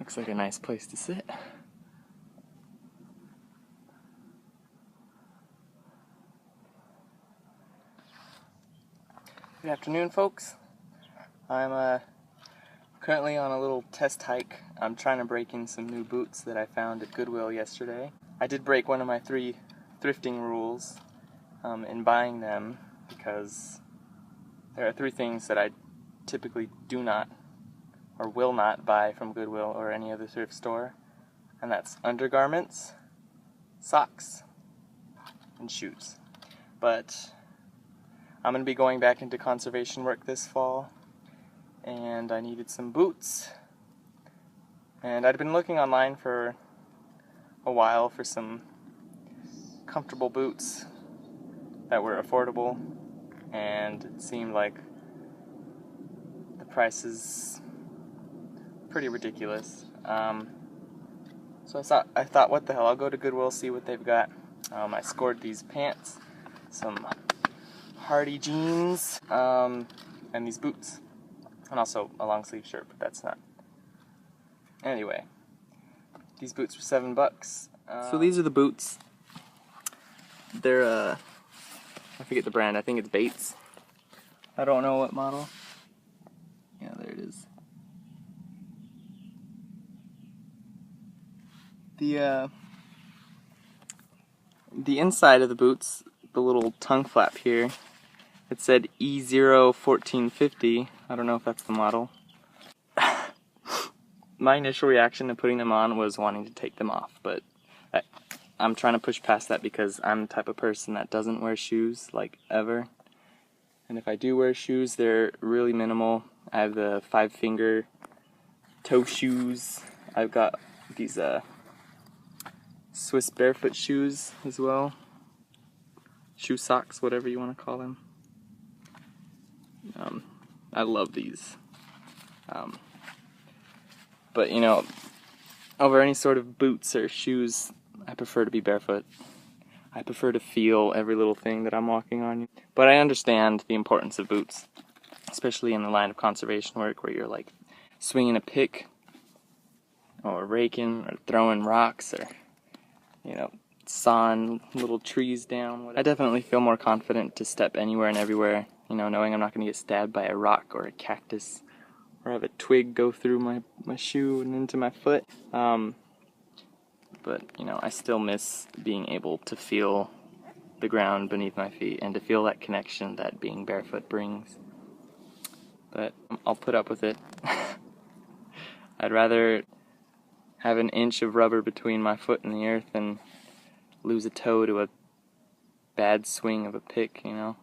Looks like a nice place to sit. Good afternoon, folks. I'm currently on a little test hike. I'm trying to break in some new boots that I found at Goodwill yesterday. I did break one of my 3 thrifting rules in buying them, because there are 3 things that I typically do not or will not buy from Goodwill or any other thrift store, and that's undergarments, socks, and shoes. But I'm going to be going back into conservation work this fall, and I needed some boots. And I'd been looking online for a while for some comfortable boots that were affordable, and it seemed like the prices pretty ridiculous. So I thought, what the hell, I'll go to Goodwill, see what they've got. I scored these pants, some Hardy jeans, and these boots, and also a long sleeve shirt, but that's not. Anyway, these boots were $7. So these are the boots. They're I forget the brand. I think it's Bates. I don't know what model. Yeah, there it is. The inside of the boots, the little tongue flap here, it said E01450. I don't know if that's the model. My initial reaction to putting them on was wanting to take them off, but I'm trying to push past that because I'm the type of person that doesn't wear shoes, like, ever. And if I do wear shoes, they're really minimal. I have the 5-finger toe shoes. I've got these Swiss barefoot shoes as well. Shoe socks, whatever you want to call them. I love these. But, you know, over any sort of boots or shoes, I prefer to be barefoot. I prefer to feel every little thing that I'm walking on. But I understand the importance of boots, especially in the line of conservation work where you're like swinging a pick or raking or throwing rocks or, you know, sawing little trees down. Whatever. I definitely feel more confident to step anywhere and everywhere, you know, knowing I'm not going to get stabbed by a rock or a cactus or have a twig go through my shoe and into my foot. But, you know, I still miss being able to feel the ground beneath my feet and to feel that connection that being barefoot brings. But I'll put up with it. I'd rather have an inch of rubber between my foot and the earth than lose a toe to a bad swing of a pick, you know?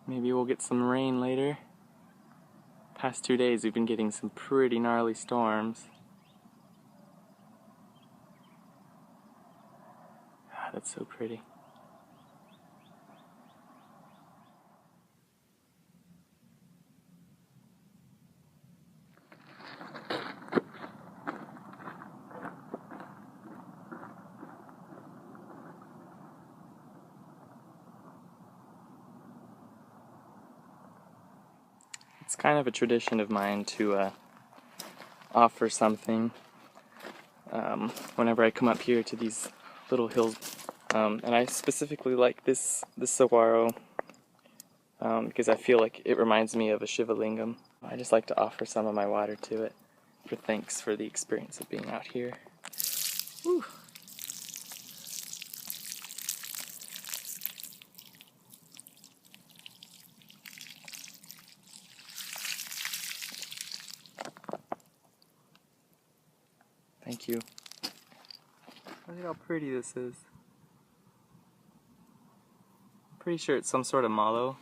Maybe we'll get some rain later. Past 2 days we've been getting some pretty gnarly storms. Ah, that's so pretty. It's kind of a tradition of mine to offer something whenever I come up here to these little hills. And I specifically like this saguaro because I feel like it reminds me of a Shivalingam. I just like to offer some of my water to it for thanks for the experience of being out here. Whew. Thank you. Look at how pretty this is. I'm pretty sure it's some sort of mallow.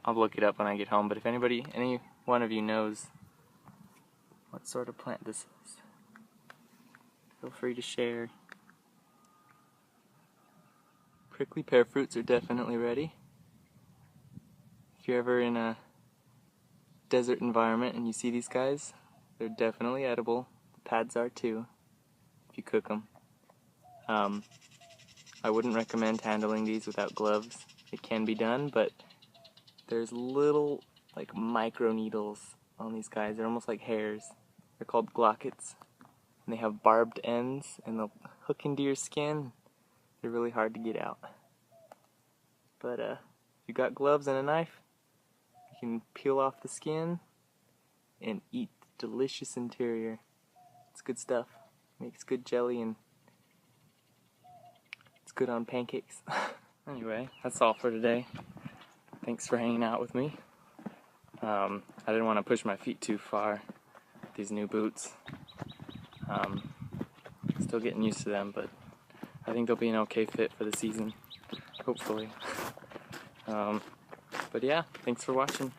I'll look it up when I get home, but if any one of you knows what sort of plant this is, feel free to share. Prickly pear fruits are definitely ready. If you're ever in a desert environment and you see these guys, they're definitely edible. The pads are too, if you cook them. I wouldn't recommend handling these without gloves. It can be done, but there's little like micro needles on these guys. They're almost like hairs. They're called glockets, and they have barbed ends, and they'll hook into your skin. They're really hard to get out. But if you got gloves and a knife, you can peel off the skin and eat the delicious interior. It's good stuff. Makes good jelly and it's good on pancakes. Anyway, that's all for today. Thanks for hanging out with me. I didn't want to push my feet too far with these new boots. Still getting used to them, but I think they'll be an okay fit for the season, hopefully. But yeah, thanks for watching.